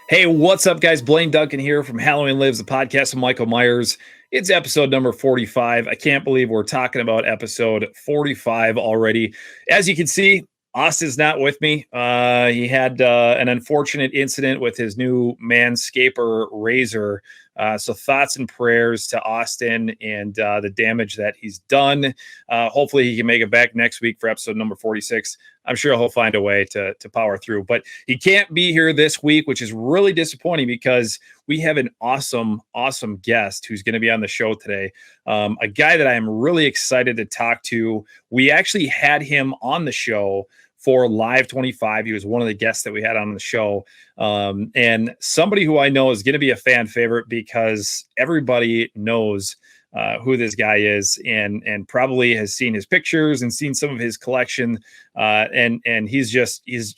Hey, what's up, guys? Blaine Duncan here from Halloween Lives, the podcast of Michael Myers. It's episode number 45. I can't believe we're talking about episode 45 already. As you can see, Austin's not with me. He had an unfortunate incident with his new Manscaper razor. So thoughts and prayers to Austin and the damage that he's done. Hopefully he can make it back next week for episode number 46. I'm sure he'll find a way to power through, but he can't be here this week, which is really disappointing because we have an awesome guest who's going to be on the show today. A guy that I'm really excited to talk to. We actually had him on the show for Live 25. He was one of the guests that we had on the show. And somebody who I know is going to be a fan favorite because everybody knows who this guy is and probably has seen his pictures and seen some of his collection. And he's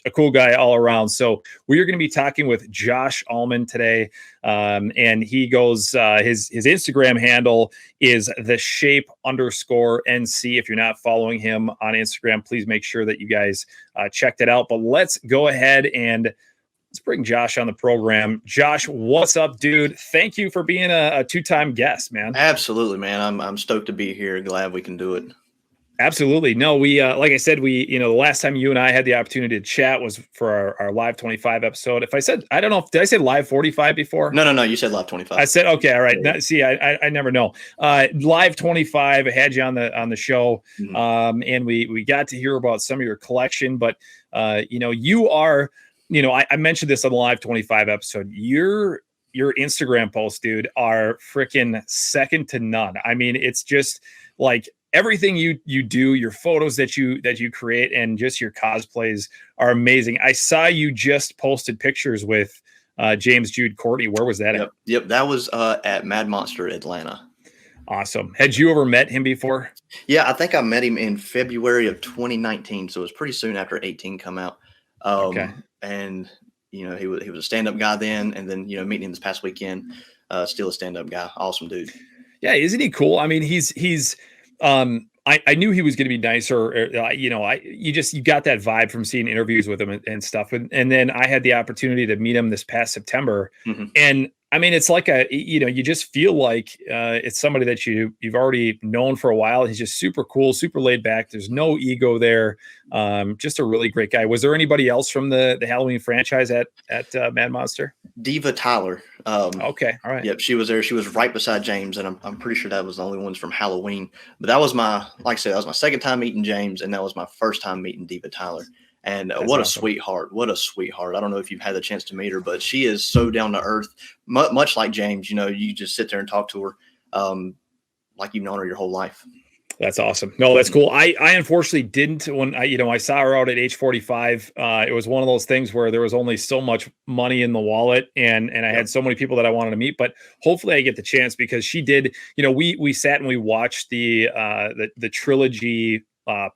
a cool guy all around. So we are going to be talking with Josh Allman today. And he goes, his Instagram handle is _NC. If you're not following him on Instagram, please make sure that you guys checked it out. But let's go ahead and let's bring Josh on the program. Josh, what's up, dude? Thank you for being a two-time guest, man. Absolutely, man. I'm stoked to be here. Glad we can do it. Absolutely. No, we, like I said, the last time you and I had the opportunity to chat was for our Live 25 episode. If I said, I don't know, did I say Live 45 before? No. You said Live 25. I said, okay. All right. Now, see, I never know. Live 25, I had you on the show. Mm-hmm. And we got to hear about some of your collection, but you are, I mentioned this on the Live 25 episode. Your Instagram posts, dude, are freaking second to none. I mean, it's just like everything you do, your photos that you create, and just your cosplays are amazing. I saw you just posted pictures with James Jude Courtney. Where was that? Yep. That was at Mad Monster Atlanta. Awesome. Had you ever met him before? Yeah, I think I met him in February of 2019. So it was pretty soon after 18 come out. Okay. And he was a stand-up guy then, and then meeting him this past weekend, still a stand-up guy. Awesome dude. Yeah, isn't he cool? I mean, he's I knew he was going to be nicer. You got that vibe from seeing interviews with him and stuff. And then I had the opportunity to meet him this past September, and I mean, it's like you just feel like it's somebody that you've already known for a while. He's just super cool, super laid back. There's no ego there. Just a really great guy. Was there anybody else from the Halloween franchise at Mad Monster? Diva Tyler. Okay. All right. Yep. She was there. She was right beside James. And I'm pretty sure that was the only ones from Halloween, but that was like I said, that was my second time meeting James. And that was my first time meeting Diva Tyler. And what a sweetheart. What a sweetheart. I don't know if you've had the chance to meet her, but she is so down to earth, much like James. You just sit there and talk to her like you've known her your whole life. That's awesome. No, that's cool. I unfortunately didn't when I saw her out at age 45. It was one of those things where there was only so much money in the wallet and I had so many people that I wanted to meet, but hopefully I get the chance because she did, we sat and we watched the trilogy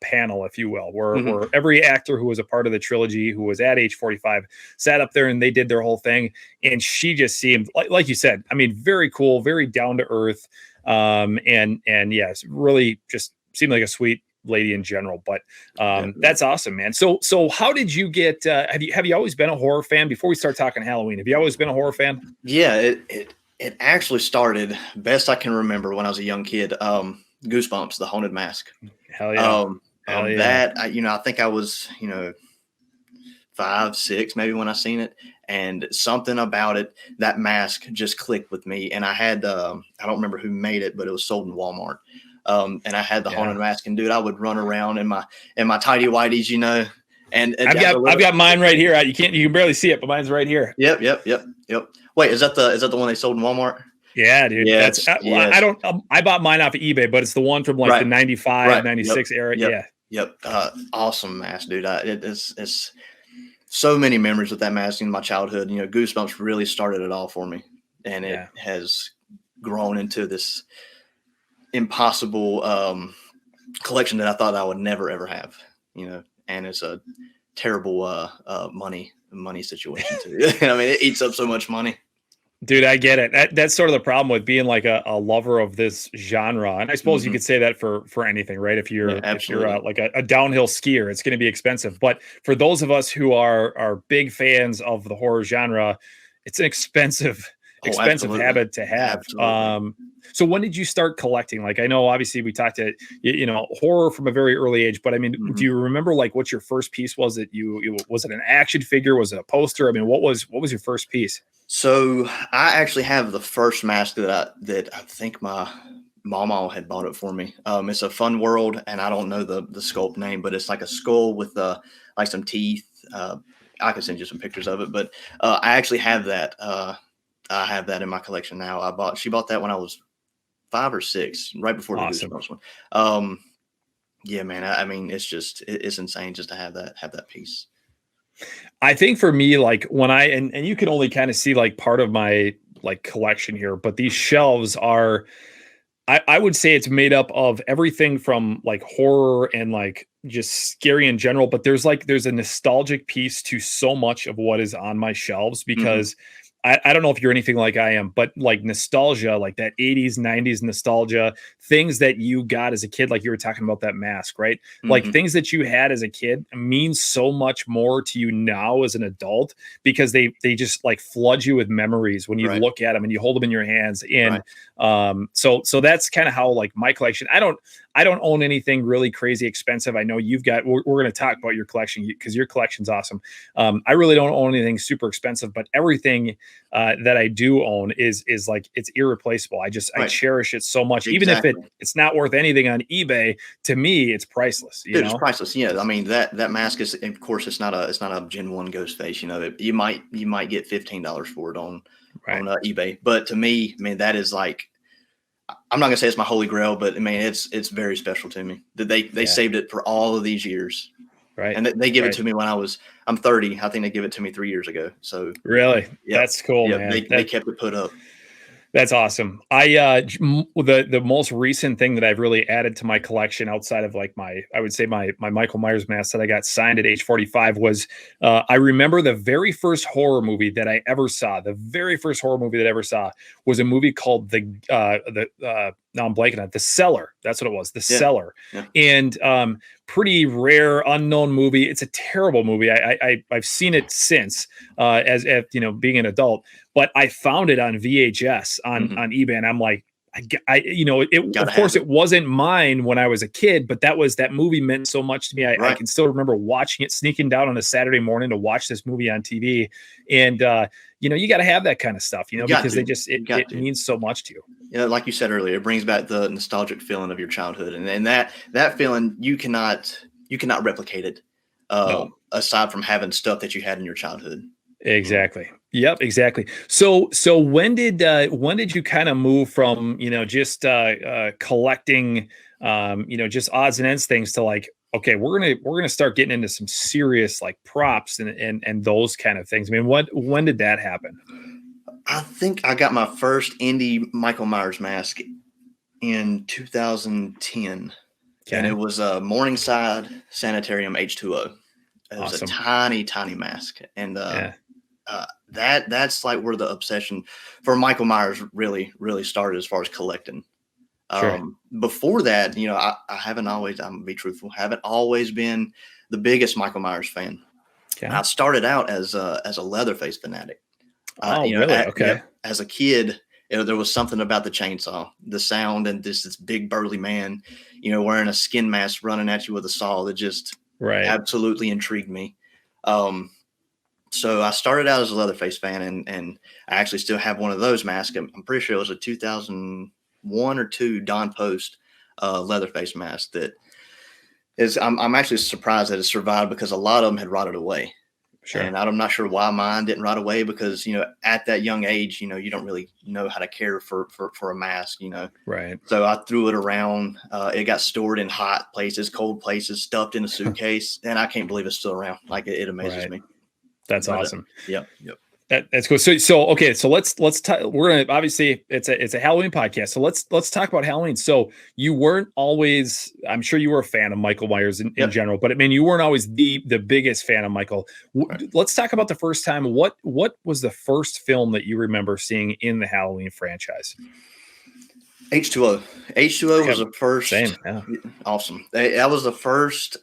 panel, if you will, where every actor who was a part of the trilogy who was at age 45 sat up there and they did their whole thing. And she just seemed like you said, I mean, very cool, very down to earth. And yes, really just seemed like a sweet lady in general, but that's awesome, man. So how did you get, have you always been a horror fan? Before we start talking Halloween, have you always been a horror fan? Yeah, it actually started, best I can remember, when I was a young kid. Goosebumps, The Haunted Mask. Hell yeah. That, I think I was, 5, 6, maybe when I seen it, and something about it, that mask just clicked with me. And I had, I don't remember who made it, but it was sold in Walmart. And I had the Haunted Mask, and dude, I would run around in my tidy whities, and I've got mine right here. You can barely see it, but mine's right here. Yep. Wait, is that the one they sold in Walmart? Yeah, dude. Yeah, I bought mine off of eBay, but it's the one from the 95, 96 era. Yep. Awesome mask, dude. It's so many memories with that mask in my childhood. Goosebumps really started it all for me, and it has grown into this impossible collection that I thought I would never ever have. And it's a terrible money situation too. I mean, it eats up so much money. Dude, I get it. That's sort of the problem with being like a lover of this genre. And I suppose you could say that for anything, right? If you're like a downhill skier, it's going to be expensive. But for those of us who are big fans of the horror genre, it's an expensive absolutely. habit to have. Absolutely. So when did you start collecting? Like, I know obviously we talked to, horror from a very early age, but I mean, Mhm. do you remember like what your first piece was that was it an action figure? Was it a poster? I mean, what was your first piece? So I actually have the first mask that I think my mama had bought it for me. It's a Fun World, and I don't know the sculpt name, but it's like a skull with like some teeth. I can send you some pictures of it, but I actually have that. I have that in my collection now. She bought that when I was 5 or 6, right before the Awesome. Goosebumps one. Yeah, man. I mean, it's insane just to have that piece. I think for me, like when and you can only kind of see like part of my like collection here, but these shelves are, I would say it's made up of everything from like horror and like just scary in general, but there's a nostalgic piece to so much of what is on my shelves Mhm. because I don't know if you're anything like I am, but like nostalgia, like that 80s, 90s nostalgia, things that you got as a kid, like you were talking about that mask, right? Like Mhm. things that you had as a kid mean so much more to you now as an adult because they just like flood you with memories when you Right. look at them and you hold them in your hands. And Right. so that's kind of how like my collection. I don't own anything really crazy expensive. I know you've got. We're going to talk about your collection because your collection's awesome. I really don't own anything super expensive, but everything that I do own is like it's irreplaceable. I Right. cherish it so much, even if Exactly. it's not worth anything on eBay. To me, it's priceless. You Dude, it's know. priceless. Yeah, I mean that mask is, of course, it's not a Gen 1 ghost face. You might get $15 for it Right. on eBay, but to me, man, that is like, I'm not gonna say it's my holy grail, but I mean it's very special to me that they Yeah. saved it for all of these years, Right. and they give it Right. to me when I'm 30. I think they give it to me 3 years ago. So Really. yep, That's cool, yep, man. they kept it put up. That's awesome. The most recent thing that I've really added to my collection outside of like I would say my Michael Myers mask that I got signed at age 45 was I remember the very first horror movie that I ever saw. The very first horror movie that I ever saw was a movie called the now I'm blanking on it, The Cellar. That's what it was, The Yeah, Cellar. yeah, And pretty rare, unknown movie. It's a terrible movie. I've seen it since as being an adult, but I found it on VHS hmm on eBay, and I'm like, gotta of course have it. it wasn't mine when I was a kid, but that movie meant so much to me. I Right, can still remember watching it, sneaking down on a Saturday morning to watch this movie on TV, and you got to have that kind of stuff, you got because they to, just you got it to. means so much to you. Like you said earlier, it brings back the nostalgic feeling of your childhood, and that feeling you cannot replicate it, No. aside from having stuff that you had in your childhood. You know, Exactly. Yep, exactly. So when did you kind of move from, just collecting just odds and ends things to like, okay, we're gonna start getting into some serious like props and those kind of things. I mean, when did that happen? I think I got my first indie Michael Myers mask in 2010, and it Okay. was a Morningside Sanitarium H2O. It was a Awesome. tiny, tiny mask, and Yeah. that's like where the obsession for Michael Myers really, really started as far as collecting. Sure. Before that, I haven't always, I'm gonna be truthful, haven't always been the biggest Michael Myers fan. Okay. I started out as a Leatherface fanatic. Oh, really? Okay. As a kid, there was something about the chainsaw, the sound, and this big burly man, wearing a skin mask running at you with a saw that just Right. absolutely intrigued me. Um, so I started out as a Leatherface fan, and I actually still have one of those masks. I'm pretty sure it was a 2001 or two Don Post Leatherface mask that is. I'm actually surprised that it survived because a lot of them had rotted away. Sure. And I'm not sure why mine didn't rot away because, at that young age, you don't really know how to care for a mask, Right. So I threw it around. It got stored in hot places, cold places, stuffed in a suitcase, and I can't believe it's still around. Like it amazes Right. me. That's But awesome. yep, yep. That's cool. So okay. So let's talk. We're gonna obviously it's a Halloween podcast. So let's talk about Halloween. So you weren't always. I'm sure you were a fan of Michael Myers in Yep. general, but I mean you weren't always the biggest fan of Michael. Right. Let's talk about the first time. What was the first film that you remember seeing in the Halloween franchise? H2O. H2O was Okay. the first. Same. Yeah. Awesome. That was the first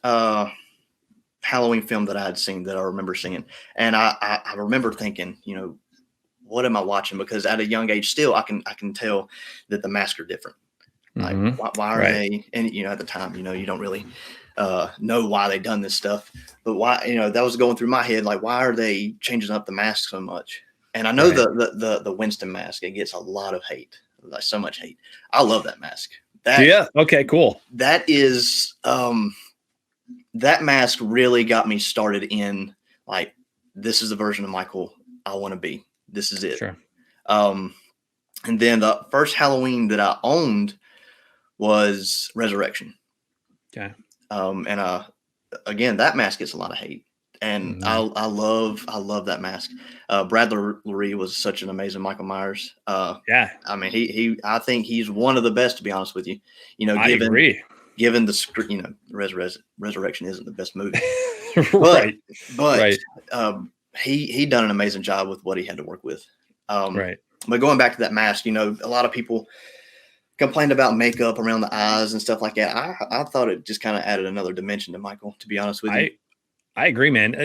Halloween film that I had seen that I remember seeing, and I remember thinking, what am I watching? Because at a young age, still I can tell that the masks are different. Like why are they? And at the time, you don't really know why they done this stuff, but why? That was going through my head. Like, why are they changing up the mask so much? And I know the Winston mask, it gets a lot of hate, like so much hate. I love that mask. Okay, cool. That is that mask really got me started in like, this is the version of Michael I want to be. This is it. Sure. And then the first Halloween that I owned was Resurrection. Okay. And again, that mask gets a lot of hate, and I love that mask. Brad Lurie was such an amazing Michael Myers. Yeah. I mean, I think he's one of the best, to be honest with you. I agree. Given the script, Resurrection isn't the best movie, but he done an amazing job with what he had to work with. Right. But going back to that mask, a lot of people complained about makeup around the eyes and stuff like that. I thought it just kind of added another dimension to Michael, to be honest with you. I agree, man.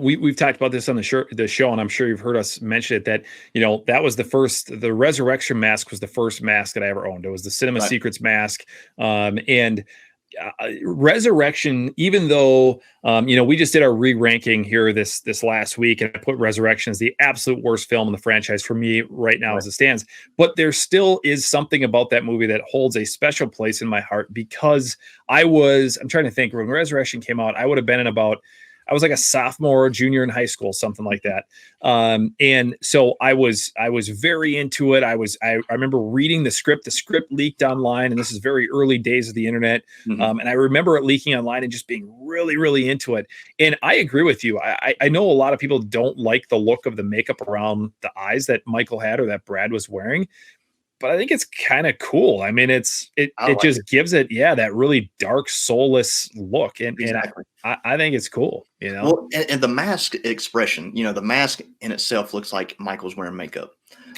We've talked about this on the show, and I'm sure you've heard us mention it, that, that was the Resurrection mask was the first mask that I ever owned. It was the Cinema Secrets mask. And Resurrection, even though, we just did our re-ranking here this last week, and I put Resurrection as the absolute worst film in the franchise for me right now as it stands. But there still is something about that movie that holds a special place in my heart, because I'm trying to think, when Resurrection came out, I would have been I was like a sophomore, junior in high school, something like that. And so I was very into it. I remember reading the script. The script leaked online, and this is very early days of the internet. And I remember it leaking online and just being really, really into it. And I agree with you. I know a lot of people don't like the look of the makeup around the eyes that Michael had or that Brad was wearing, but I think it's kind of cool. I mean, it just gives it, that really dark, soulless look. And I think it's cool, Well, and the mask expression, the mask in itself looks like Michael's wearing makeup,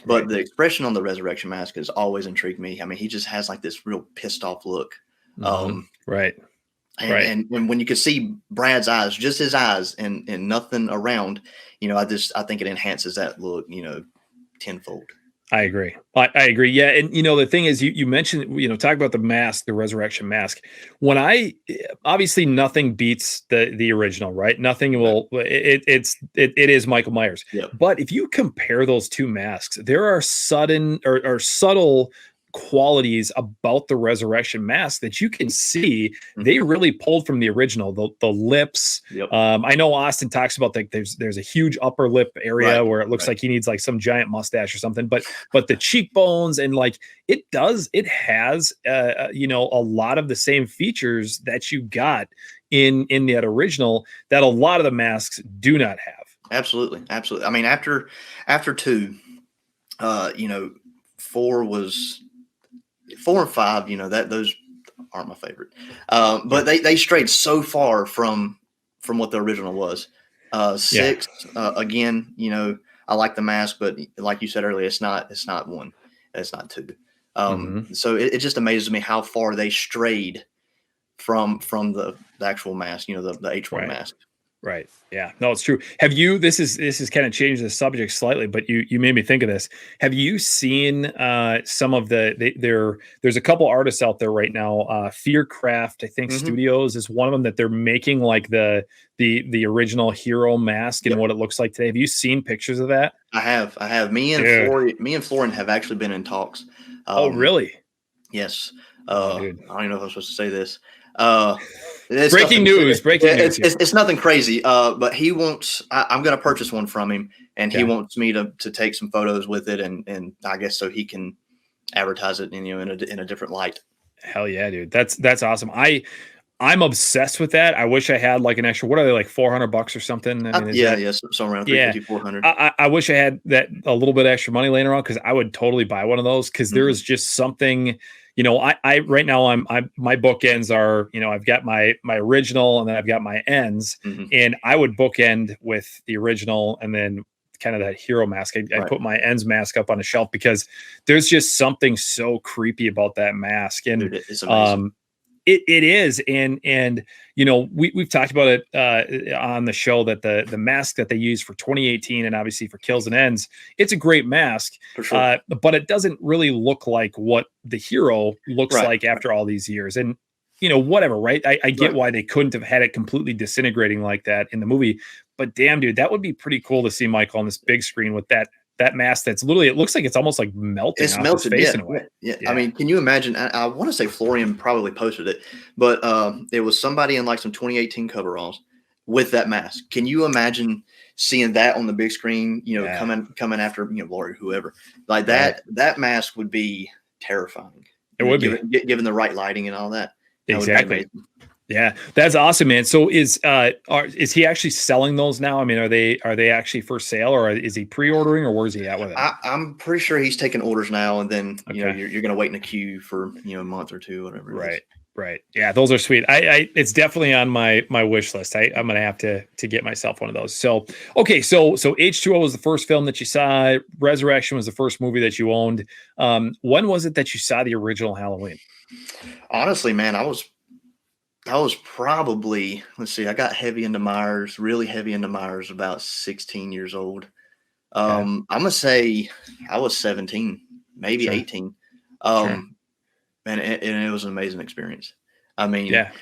but the expression on the Resurrection mask has always intrigued me. I mean, he just has like this real pissed off look. Right. And when you could see Brad's eyes, just his eyes and nothing around, I think it enhances that look, tenfold. I agree. I agree. Yeah. And, the thing is, you mentioned, talk about the mask, the Resurrection mask. Obviously nothing beats the original, right? Nothing will, it is Michael Myers. Yep. But if you compare those two masks, there are subtle qualities about the Resurrection mask that you can see they really pulled from the original. The lips. Yep. I know Austin talks about there's a huge upper lip area where it looks like he needs like some giant mustache or something, but the cheekbones and like it has a lot of the same features that you got in that original that a lot of the masks do not have. Absolutely. I mean, after 2, 4 and 5, that those aren't my favorite. But they strayed so far from what the original was. 6, again, I like the mask, but like you said earlier, it's not 1, it's not 2. So it just amazes me how far they strayed from the actual mask, the H1 mask. Right. Yeah. No, it's true. Have you? This is kind of changed the subject slightly, but you made me think of this. Have you seen some of there's a couple artists out there right now. Fearcraft, I think Studios is one of them, that they're making like the original hero mask and what it looks like today. Have you seen pictures of that? I have. Me and Florian have actually been in talks. Oh, really? Yes. I don't even know if I'm supposed to say this. Breaking news. It's nothing crazy. But he wants. I'm going to purchase one from him, and he wants me to take some photos with it, and I guess so he can advertise it, in a different light. Hell yeah, dude. That's awesome. I'm obsessed with that. I wish I had like an extra. What are they, like $400 or something? I mean, so around 350, 400. I wish I had that a little bit extra money laying around, because I would totally buy one of those, because there is just something. I right now my bookends are, I've got my original and then I've got my ends, and I would bookend with the original and then kind of that hero mask. I put my ends mask up on a shelf, because there's just something so creepy about that mask. And Dude, it's amazing. It is, and you know, we've talked about it on the show that the mask that they use for 2018 and obviously for Kills and Ends, it's a great mask, For sure. but it doesn't really look like what the hero looks Right. like after all these years. And you know, whatever, right? I get Right. why they couldn't have had it completely disintegrating like that in the movie, but damn, dude, that would be pretty cool to see Michael on this big screen with that mask that's literally, it looks like it's almost like melting It's off his melted, face yeah, in a way. yeah. I Yeah. mean, can you imagine? I want to say Florian probably posted it, but it was somebody in like some 2018 coveralls with that mask. Can you imagine seeing that on the big screen? You know, Yeah. coming after Laurie, whoever like Right. that mask would be terrifying. It would be. given the right lighting and all that. That would be Exactly. amazing. Yeah, that's awesome, man. So is he actually selling those now? I mean, are they actually for sale, or is he pre-ordering, or where's he at with it? I'm pretty sure he's taking orders now, and then Okay. you're going to wait in a queue for a month or two, whatever. It is. Right. Right. Yeah, those are sweet. I it's definitely on my wish list. I'm gonna have to get myself one of those. So okay, so H2O was the first film that you saw. Resurrection was the first movie that you owned. When was it that you saw the original Halloween? Honestly, man, I was probably, let's see, I got heavy into Myers, really heavy into Myers about 16 years old. Okay. I'm gonna say I was 17, maybe Sure. 18. Sure. And it was an amazing experience. I mean, Yeah.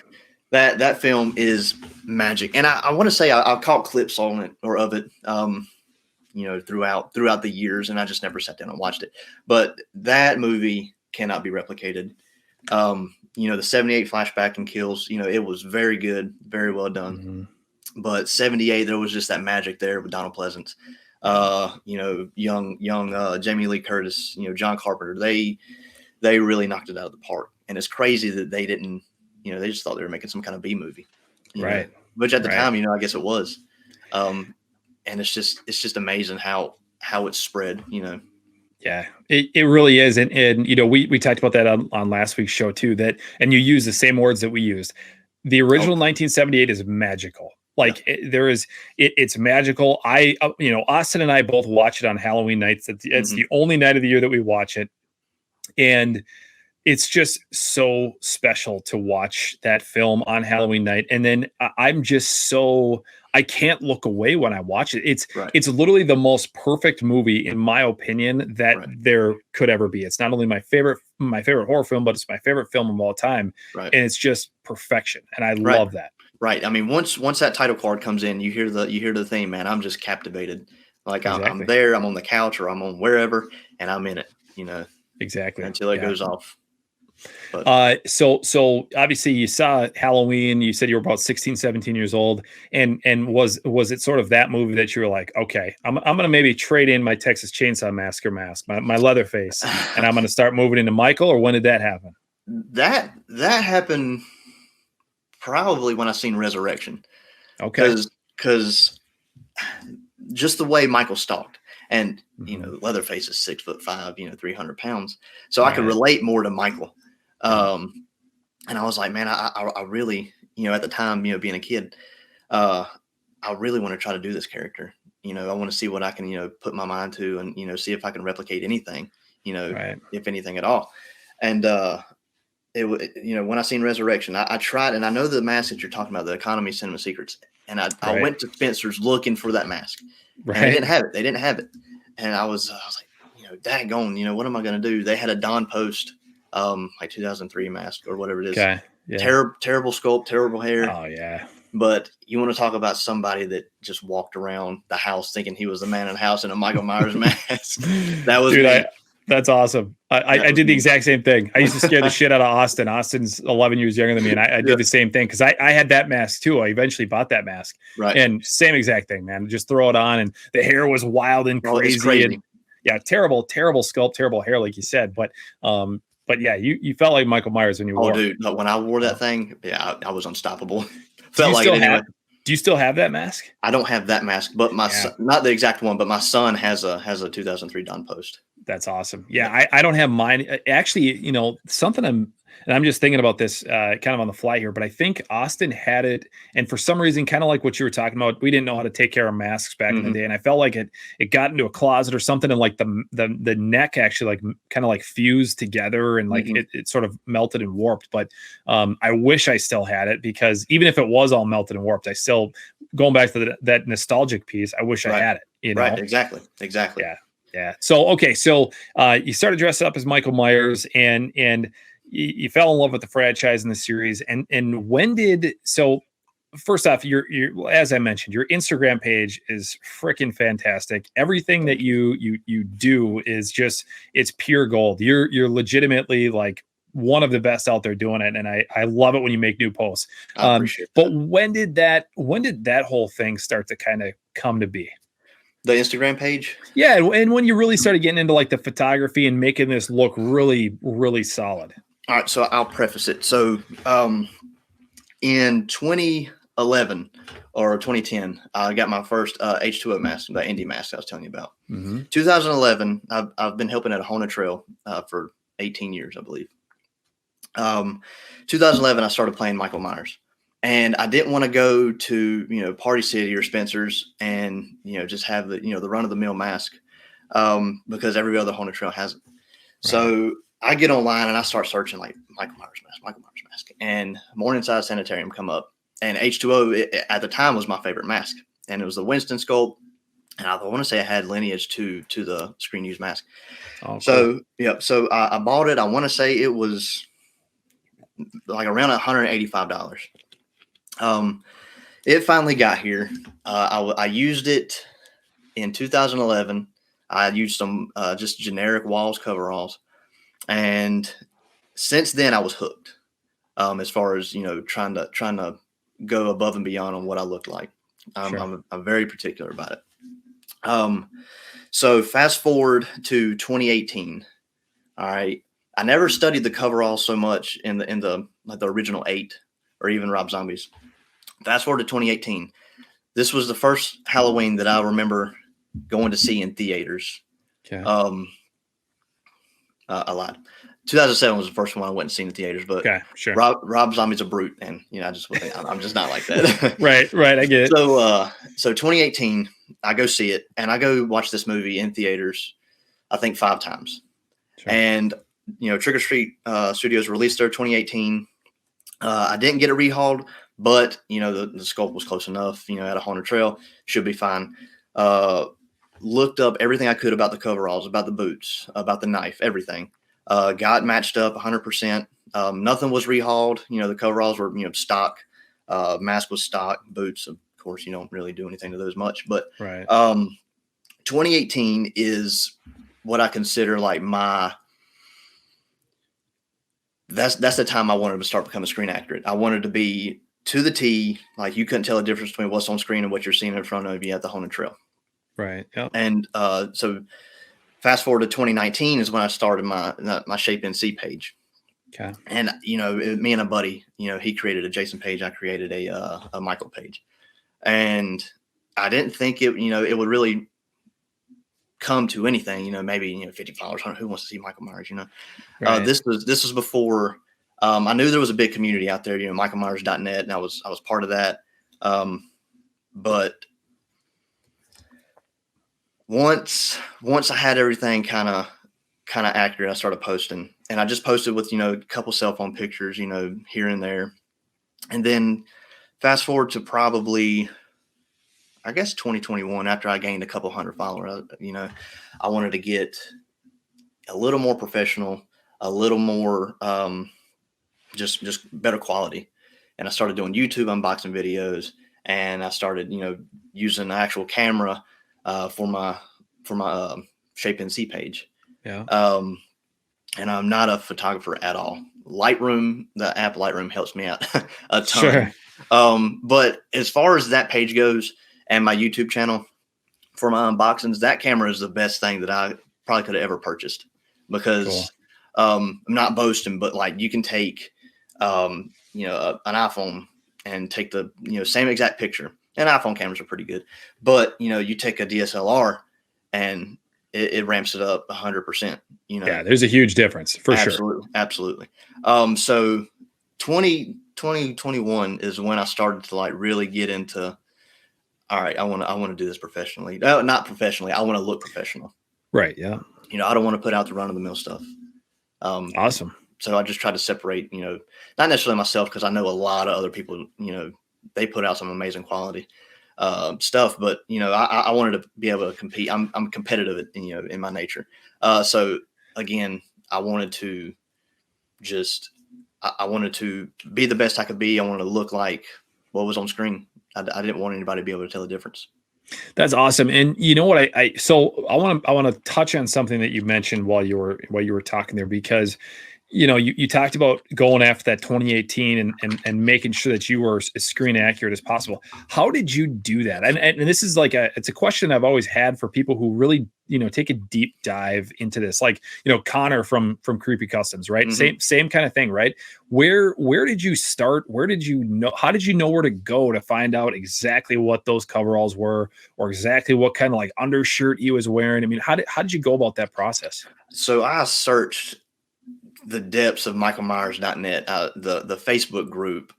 that film is magic. And I want to say I caught clips on it or of it, throughout the years, and I just never sat down and watched it. But that movie cannot be replicated. The 78 flashback and kills, it was very good, very well done. Mm-hmm. But 78, there was just that magic there with Donald Pleasance. Young Jamie Lee Curtis, John Carpenter, they really knocked it out of the park. And it's crazy that they didn't, they just thought they were making some kind of B movie. Right. Which at the Right. time, I guess it was. And it's just amazing how it's spread, Yeah, it really is. And we talked about that on last week's show too, and you use the same words that we used. The original 1978 is magical. Like it's magical. Austin and I both watch it on Halloween nights. It's the only night of the year that we watch it. And it's just so special to watch that film on Halloween night. And then I can't look away when I watch it. It's literally the most perfect movie, in my opinion, that there could ever be. It's not only my favorite horror film, but it's my favorite film of all time. Right. And it's just perfection. And I love that. Right. I mean, once that title card comes in, you hear the theme, man. I'm just captivated. Like I'm there, I'm on the couch, or I'm on wherever, and I'm in it. Exactly. Until it goes off. But so obviously you saw Halloween. You said you were about 16, 17 years old, and was it sort of that movie that you were like, okay, I'm gonna maybe trade in my Texas Chainsaw Massacre mask, my leather face, and I'm gonna start moving into Michael? Or when did that happen? That happened probably when I seen Resurrection. Okay, because just the way Michael stalked. And, Leatherface is 6'5", 300 pounds. So I could relate more to Michael. And I was like, man, I really, at the time, being a kid, I really want to try to do this character. I want to see what I can, put my mind to, and, see if I can replicate anything, if anything at all. And, when I seen Resurrection, I tried, and I know the mask that you're talking about, the Economy Cinema Secrets. And I went to Spencer's looking for that mask. Right. And they didn't have it. And I was like, daggone, what am I going to do? They had a Don Post, like 2003 mask or whatever it is. Okay. Yeah. Terrible sculpt, terrible hair. Oh yeah. But you want to talk about somebody that just walked around the house thinking he was the man in the house in a Michael Myers mask. That was me. That's awesome. I did the exact same thing. I used to scare the shit out of Austin. Austin's 11 years younger than me, and I did the same thing because I had that mask too. I eventually bought that mask. Right. And same exact thing, man. Just throw it on, and the hair was wild and crazy. And, yeah, terrible sculpt, terrible hair, like you said. But yeah, you felt like Michael Myers when you wore it. Oh, dude, when I wore that thing, yeah, I was unstoppable. Felt like it anyway. Do you still have that mask? I don't have that mask, but my son, not the exact one, but my son has a 2003 Don Post. That's awesome. Yeah, I don't have mine. Actually, something And I'm just thinking about this kind of on the fly here, but I think Austin had it, and for some reason, kind of like what you were talking about, we didn't know how to take care of masks back in the day, and I felt like it got into a closet or something, and like the neck actually like kind of like fused together, and like it sort of melted and warped. But I wish I still had it, because even if it was all melted and warped, I still, going back to that nostalgic piece, I wish I had it. You know, right? Exactly. Yeah. Yeah. So, okay. So, you started dressing up as Michael Myers, and you fell in love with the franchise and the series. And when did, so first off, your, as I mentioned, your Instagram page is freaking fantastic. Everything that you do is just, it's pure gold. You're legitimately like one of the best out there doing it. And I love it when you make new posts. I appreciate that. But when did that whole thing start to kind of come to be? The Instagram page? Yeah, and when you really started getting into like the photography and making this look really, really solid. All right, so I'll preface it. So in 2011 or 2010, I got my first H2O mask, the indie mask I was telling you about. 2011, I've been helping at a haunted trail for 18 years, I believe. 2011, I started playing Michael Myers. And I didn't want to go to, Party City or Spencer's and, just have the, the run of the mill mask because every other haunted trail has it. Right. So I get online and I start searching like Michael Myers mask, and Morningside Sanitarium come up, and H2O at the time was my favorite mask, and it was the Winston sculpt. And I want to say I had lineage to the screen use mask. Oh, cool. So, so I bought it. I want to say it was like around $185. It finally got here. I used it in 2011. I used some just generic walls coveralls, and since then I was hooked. As far as trying to go above and beyond on what I looked like. Sure. I'm very particular about it. So fast forward to 2018. All right, I never studied the coveralls so much in the original 8 or even Rob Zombie's. Fast forward to 2018. This was the first Halloween that I remember going to see in theaters. Okay. A lot. 2007 was the first one I went and seen in theaters, but okay, sure. Rob Zombie's a brute, and I'm just not like that. Right, I get it. So 2018, I go see it, and I go watch this movie in theaters, I think 5 times. Sure. And Trick or Treat Studios released their 2018. I didn't get it rehauled, but the sculpt was close enough. At a haunted trail, should be fine. Looked up everything I could about the coveralls, about the boots, about the knife, everything. Got matched up 100%. Nothing was rehauled. The coveralls were stock. Mask was stock. Boots, of course, you don't really do anything to those much. But right. 2018 is what I consider like my. That's the time I wanted to start becoming screen accurate. I wanted to be to the T, like you couldn't tell the difference between what's on screen and what you're seeing in front of you at the haunted trail. Right. Yep. And so fast forward to 2019 is when I started my Shape NC page. Okay. And me and a buddy, he created a Jason page. I created a Michael page, and I didn't think it would really come to anything. Maybe 50 followers. Who wants to see Michael Myers? Right. This was before I knew there was a big community out there. MichaelMyers.net, and I was part of that. But once I had everything kind of accurate, I started posting, and I just posted with a couple cell phone pictures, here and there, and then fast forward to probably, I guess 2021, after I gained a couple hundred followers, I wanted to get a little more professional, a little more just better quality, and I started doing YouTube unboxing videos, and I started using the actual camera for my Shape NC page. Yeah. And I'm not a photographer at all. Lightroom, the app Lightroom helps me out a ton. Sure. But as far as that page goes and my YouTube channel for my unboxings, that camera is the best thing that I probably could have ever purchased, because I'm not boasting, but like you can take an iPhone and take the same exact picture. And iPhone cameras are pretty good, but you take a DSLR and it ramps it up 100%. Yeah, there's a huge difference for sure. Absolutely. So 2021 is when I started to like really get into, all right, I want to do this professionally. No, not professionally. I want to look professional. Right. Yeah. I don't want to put out the run of the mill stuff. Awesome. So I just try to separate, not necessarily myself, because I know a lot of other people, they put out some amazing quality stuff, but I wanted to be able to compete. I'm competitive, in my nature. So again, I wanted to I wanted to be the best I could be. I wanted to look like what was on screen. I didn't want anybody to be able to tell the difference. That's awesome. And you know what? So I want to touch on something that you mentioned while you were talking there, because you talked about going after that 2018 and making sure that you were as screen accurate as possible. How did you do that? And this is like it's a question I've always had for people who really, take a deep dive into this, like, Connor from Creepy Customs, right? Mm-hmm. Same kind of thing, right? Where did you start? How did you know where to go to find out exactly what those coveralls were, or exactly what kind of like undershirt he was wearing? I mean, how did you go about that process? So I searched the depths of michaelmyers.net, the Facebook group,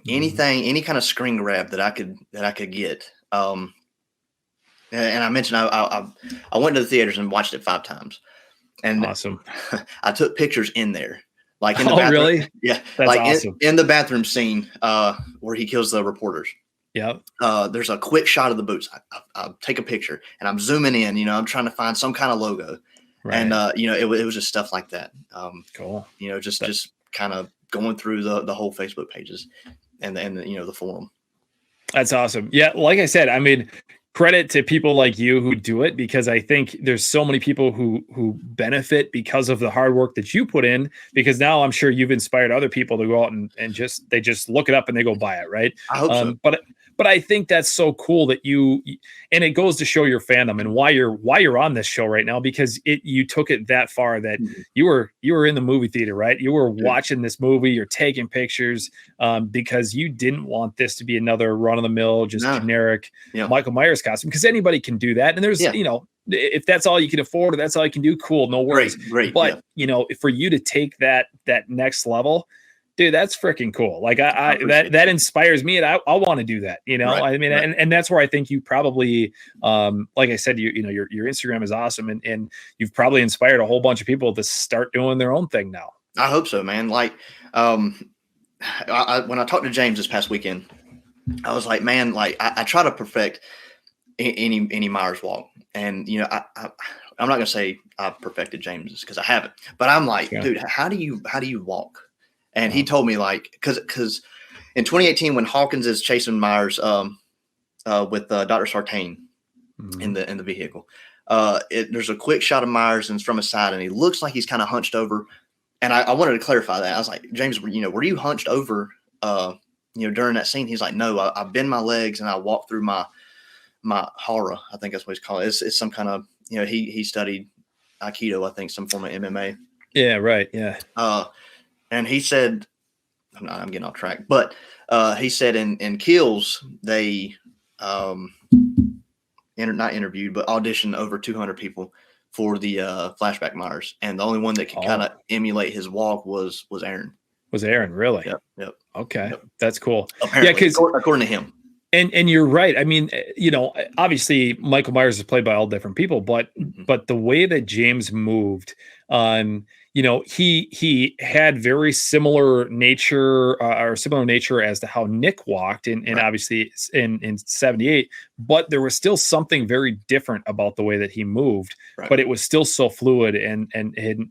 anything, any kind of screen grab that I could get. And I mentioned I went to the theaters and watched it 5 times. And awesome. I took pictures in there, like in the bathroom. Really? Yeah, that's like awesome. in the bathroom scene where he kills the reporters. Yeah. There's a quick shot of the boots. I take a picture and I'm zooming in. I'm trying to find some kind of logo. Right. And it was just stuff like that. Cool. Just kind of going through the whole Facebook pages and the forum. That's awesome. Yeah, like I said, I mean, credit to people like you who do it, because I think there's so many people who benefit because of the hard work that you put in, because now I'm sure you've inspired other people to go out and they just look it up and they go buy it, right? I hope so. But I think that's so cool that and it goes to show your fandom and why you're on this show right now, because you took it that far that you were in the movie theater, right? You were watching this movie, you're taking pictures, because you didn't want this to be another run of the mill, just generic Michael Myers costume, because anybody can do that. And there's, if that's all you can afford or that's all you can do, cool, no worries. Great. But for you to take that next level, dude, that's freaking cool. Like that inspires me, and I want to do that. Right, I mean, right. and that's where I think you probably, like I said, your Instagram is awesome, and you've probably inspired a whole bunch of people to start doing their own thing now. I hope so, man. Like, when I talked to James this past weekend, I was like, man, like I try to perfect any Myers walk, and I'm not gonna say I perfected James's because I haven't, but I'm like, dude, how do you walk? And he told me, like, because in 2018, when Hawkins is chasing Myers with Dr. Sartain in the vehicle, there's a quick shot of Myers and it's from his side, and he looks like he's kind of hunched over. And I wanted to clarify that. I was like, James, were you hunched over, during that scene? He's like, no, I bend my legs and I walk through my hara. I think that's what he's called. It's some kind of, he studied Aikido, I think, some form of MMA. Yeah, right. Yeah. And he said, I'm getting off track, but he said in Kills, they not interviewed, but auditioned over 200 people for the flashback Myers. And the only one that could kind of emulate his walk was Aaron. Was Aaron, really? Yep. Okay. Yep. That's cool. Apparently, according to him. And you're right. I mean, obviously Michael Myers is played by all different people, but the way that James moved, he had very similar nature as to how Nick walked and obviously in 78, but there was still something very different about the way that he moved, but it was still so fluid and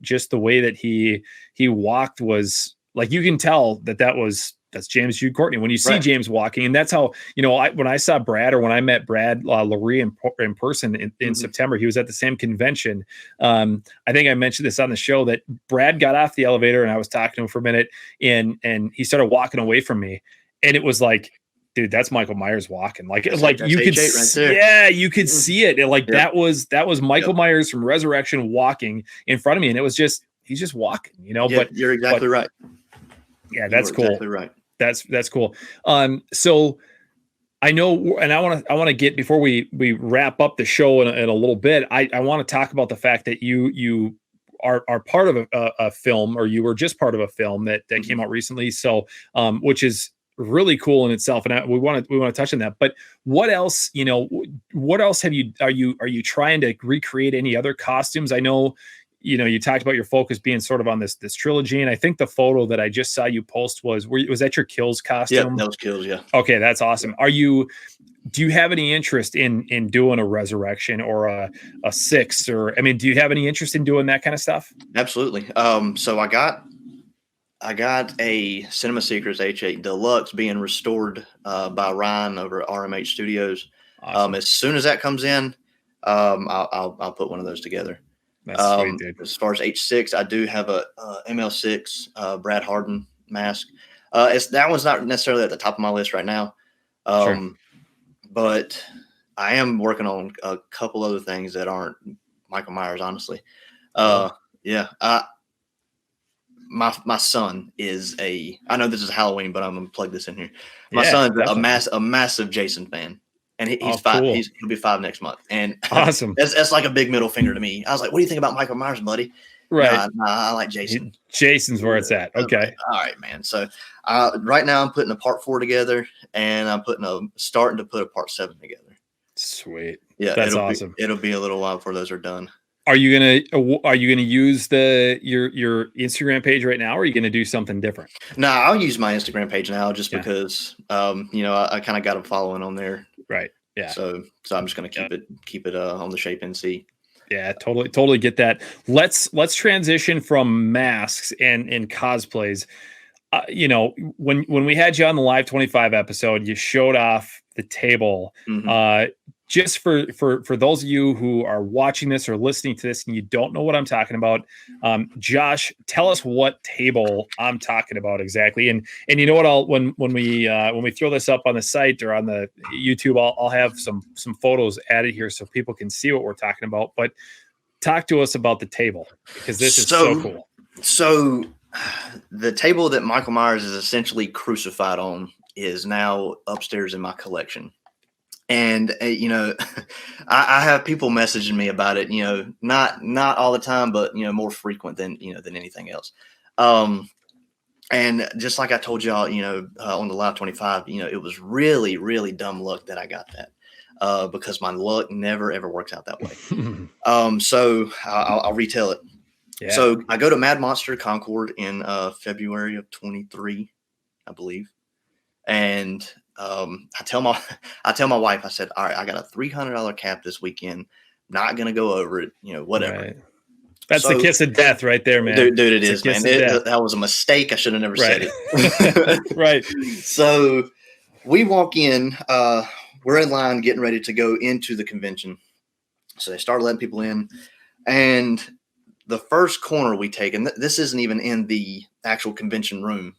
just the way that he walked was like, you can tell that's James Jude Courtney when you see James walking. And that's how, when I saw Brad, or when I met Brad Lurie in person in September, he was at the same convention. I think I mentioned this on the show that Brad got off the elevator and I was talking to him for a minute and he started walking away from me. And it was like, dude, that's Michael Myers walking. Like you could, you could see it. Like that was Michael Myers from Resurrection walking in front of me. And it was he's just walking, but you're exactly right. Yeah, that's cool. Exactly right. That's cool. So I know, and I want to get, before we wrap up the show in a little bit, I want to talk about the fact that you are part of a film, or you were just part of a film that came out recently. So, which is really cool in itself. And we want to touch on that, but what else, what else are you trying to recreate any other costumes? I know, you talked about your focus being sort of on this trilogy. And I think the photo that I just saw you post was that your Kills costume? Yeah, that was Kills. Yeah. Okay. That's awesome. Do you have any interest in doing a Resurrection or a Six, or, I mean, do you have any interest in doing that kind of stuff? Absolutely. So I got a Cinema Secrets H8 Deluxe being restored by Ryan over at RMH Studios. Awesome. As soon as that comes in, I'll put one of those together. That's sweet, dude. As far as H6, I do have a ML6 Brad Harden mask. That one's not necessarily at the top of my list right now. Sure. But I am working on a couple other things that aren't Michael Myers, honestly. Yeah. My son is I know this is Halloween, but I'm gonna plug this in here. My son's a massive Jason fan, and he's 5. Cool. He'll be 5 next month, and awesome. That's like a big middle finger to me. I was like, "What do you think about Michael Myers, buddy?" Right. Nah, I like Jason. Jason's where it's at. Okay. All right, man. So right now I'm putting a part 4 together, and I'm starting to put a part 7 together. Sweet. Yeah, that's awesome. It'll be a little while before those are done. Are you gonna use your Instagram page right now, or are you gonna do something different? No, I'll use my Instagram page now, just because I kind of got a following on there. Right. Yeah. So I'm just gonna keep it on the Shape NC. Yeah, totally get that. Let's transition from masks and cosplays. When we had you on the Live 25 episode, you showed off the table. Mm-hmm. Just for those of you who are watching this or listening to this and you don't know what I'm talking about, Josh, tell us what table I'm talking about exactly. And you know what? When we throw this up on the site or on the YouTube, I'll have some photos added here so people can see what we're talking about. But talk to us about the table, because this is so cool. So the table that Michael Myers is essentially crucified on is now upstairs in my collection. And, I have people messaging me about it, not all the time, but, more frequent than anything else. And just like I told y'all, on the Live 25, it was really, really dumb luck that I got that, because my luck never, ever works out that way. So I'll retell it. Yeah. So I go to Mad Monster Concord in February of 23, I believe. And I tell my wife, I said, all right, I got a $300 cap this weekend. Not going to go over it, whatever. Right. That's the kiss of death right there, man. Dude, it is, man. That was a mistake. I should have never said it. Right. So we walk in, we're in line getting ready to go into the convention. So they start letting people in, and the first corner we take, and this isn't even in the actual convention room.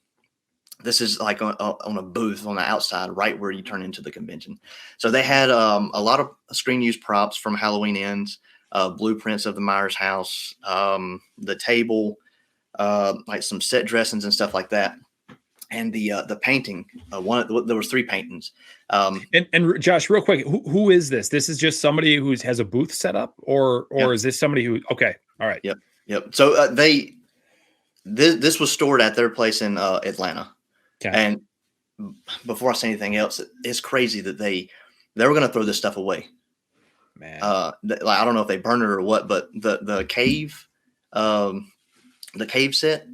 This is like on a booth on the outside, right where you turn into the convention. So they had a lot of screen use props from Halloween Ends, blueprints of the Myers house, the table, like some set dressings and stuff like that. And the painting, there was 3 paintings. And Josh, real quick, who is this? This is just somebody who has a booth set up, or is this somebody who? Okay, all right. Yep. So this was stored at their place in Atlanta. Okay. And before I say anything else, it's crazy that they were going to throw this stuff away. Man, I don't know if they burned it or what, but the cave set,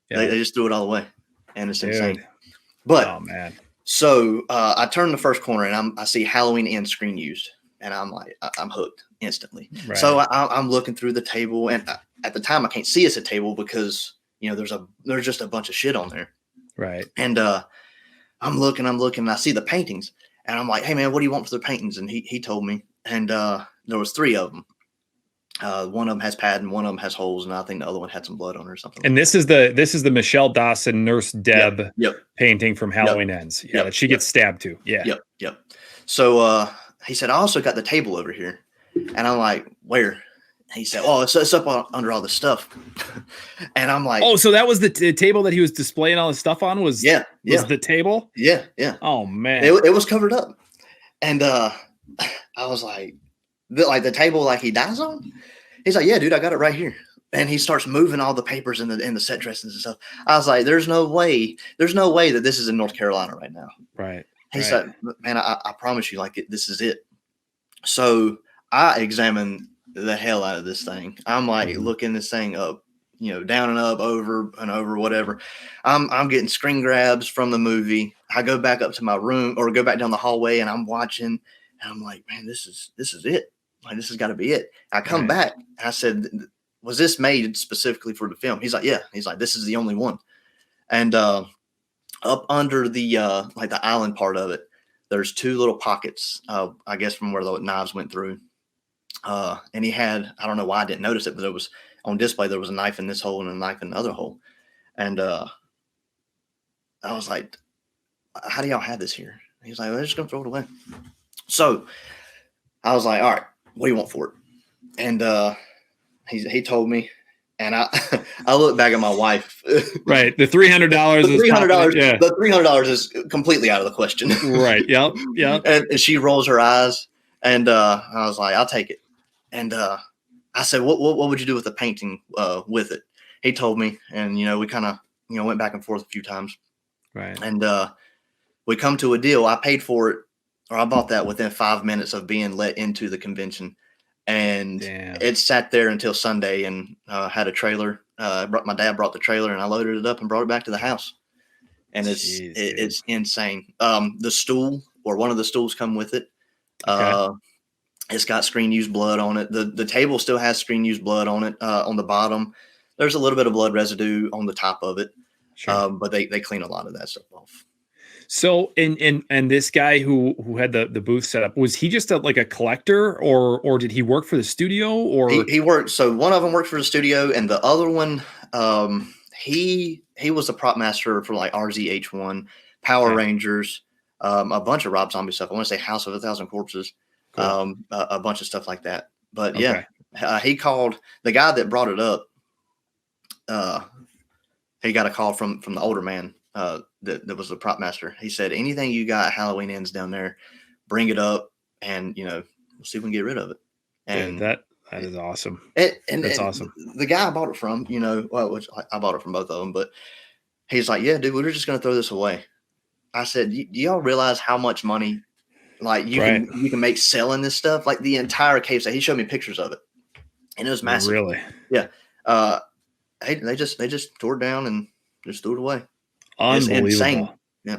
they just threw it all away, and it's insane. But oh man, so I turn the first corner and I see Halloween End screen used, and I'm like, I'm hooked instantly. Right. So I'm looking through the table, and at the time I can't see it's a table because there's just a bunch of shit on there. Right. And I'm looking, and I see the paintings, and I'm like, hey man, what do you want for the paintings? And he told me, and there was 3 of them. One of them has pad and one of them has holes, and I think the other one had some blood on it or something. And this is the Michelle Dawson Nurse Deb painting from Halloween Ends. Yeah, that she gets stabbed to. Yeah. Yep. So he said, I also got the table over here, and I'm like, where? He said, "Oh, it's up under all the stuff," and I'm like, "Oh, so that was the table that he was displaying all the stuff on? Was the table? Yeah. Oh man, it was covered up." And I was like the table like he dies on. He's like, yeah, dude, I got it right here. And he starts moving all the papers in the set dressings and stuff. I was like, there's no way that this is in North Carolina right now. Right. He said, man, I promise you, like this is it. So I examined the hell out of this thing. I'm like looking this thing up, down and up, over and over, whatever. I'm getting screen grabs from the movie. I go back up to my room or go back down the hallway and I'm watching and I'm like, man, this is it. Like, this has got to be it. I come back and I said, was this made specifically for the film? He's like, yeah. He's like, this is the only one. And up under the like the island part of it, there's two little pockets, I guess from where the knives went through. And he had, I don't know why I didn't notice it, but it was on display. There was a knife in this hole and a knife in the other hole. And I was like, how do y'all have this here? He was like, well, they're just going to throw it away. So I was like, all right, what do you want for it? And he told me, and I look back at my wife. Right, the $300. The $300 is completely out of the question. Right. Yep. And she rolls her eyes, and I was like, I'll take it. And I said, what would you do with the painting with it? He told me, and we kind of went back and forth a few times. Right. And we come to a deal. I paid for it, or I bought that within 5 minutes of being let into the convention. And it sat there until Sunday and had a trailer. My dad brought the trailer and I loaded it up and brought it back to the house. And it's insane. The stool or one of the stools come with it. Okay. It's got screen used blood on it. The table still has screen used blood on it. On the bottom, there's a little bit of blood residue on the top of it. Sure. But they clean a lot of that stuff off. So, and this guy who had the booth set up, was he just like a collector, or did he work for the studio? Or he worked. So one of them worked for the studio, and the other one, he was a prop master for like RZH1, Power Rangers, a bunch of Rob Zombie stuff. I want to say House of 1,000 Corpses, cool. A bunch of stuff like that. But he called the guy that brought it up. He got a call from the older man. That was the prop master. He said, anything you got Halloween ends down there, bring it up, and we'll see if we can get rid of it. And that is awesome. That's awesome. The guy I bought it from, which I bought it from both of them, but he's like, yeah, dude, we're just gonna throw this away. I said, do y'all realize how much money like you can make selling this stuff? Like the entire cave set. He showed me pictures of it, and it was massive. Really? Yeah. They just tore it down and just threw it away. Unbelievable. It's insane.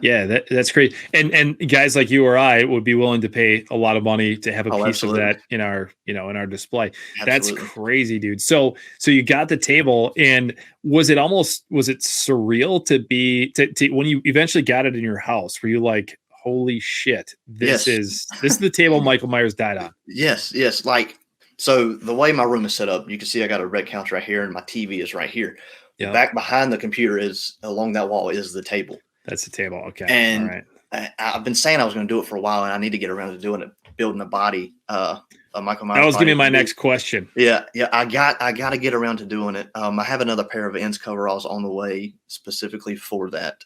Yeah, that's great. And guys like you or I would be willing to pay a lot of money to have a piece absolutely. Of that in our, in our display. Absolutely. That's crazy, dude. So you got the table, and was it surreal to be when you eventually got it in your house? Were you like, holy shit, this is the table Michael Myers died on? Yes. Like, so the way my room is set up, you can see I got a red couch right here and my TV is right here. Yep. Back behind the computer is along that wall is the table. That's the table. Okay. And all right. I've been saying I was going to do it for a while, and I need to get around to doing it, building a body. Michael Myers. That was going to be my next question. Yeah. I got to get around to doing it. I have another pair of ends coveralls on the way specifically for that,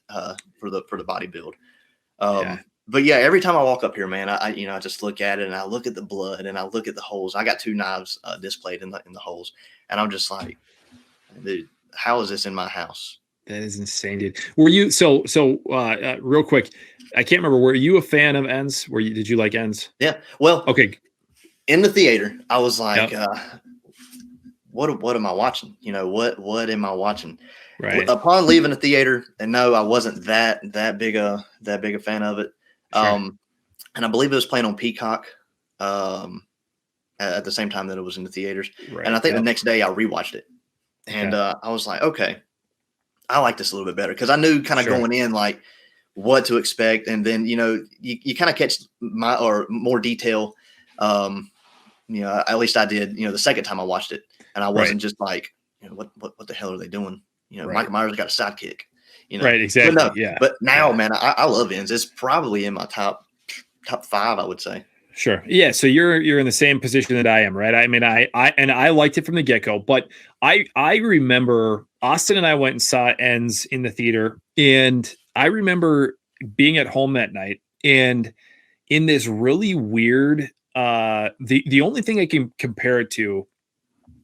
for the body build. But yeah, every time I walk up here, man, I just look at it and I look at the blood and I look at the holes. I got 2 knives displayed in the holes, and I'm just like, dude, how is this in my house? That is insane, dude. Were you so real quick? I can't remember. Were you a fan of ends? Did you like ends? Yeah. Well, okay. In the theater, I was like, what am I watching? What am I watching? Right. Upon leaving the theater, and no, I wasn't that big a fan of it. Sure. And I believe it was playing on Peacock at the same time that it was in the theaters. Right. And I think the next day I rewatched it. And I was like, okay, I like this a little bit better, because I knew kind of going in like what to expect, and then you kind of catch more detail. At least I did. The second time I watched it, and I wasn't just like, what the hell are they doing? Michael Myers got a sidekick. Right, exactly. But now, man, I love ends. It's probably in my top 5, I would say. Sure. Yeah. So you're in the same position that I am, right? I mean, I liked it from the get-go, but I remember Austin and I went and saw Ends in the theater, and I remember being at home that night, and in this really weird, the only thing I can compare it to,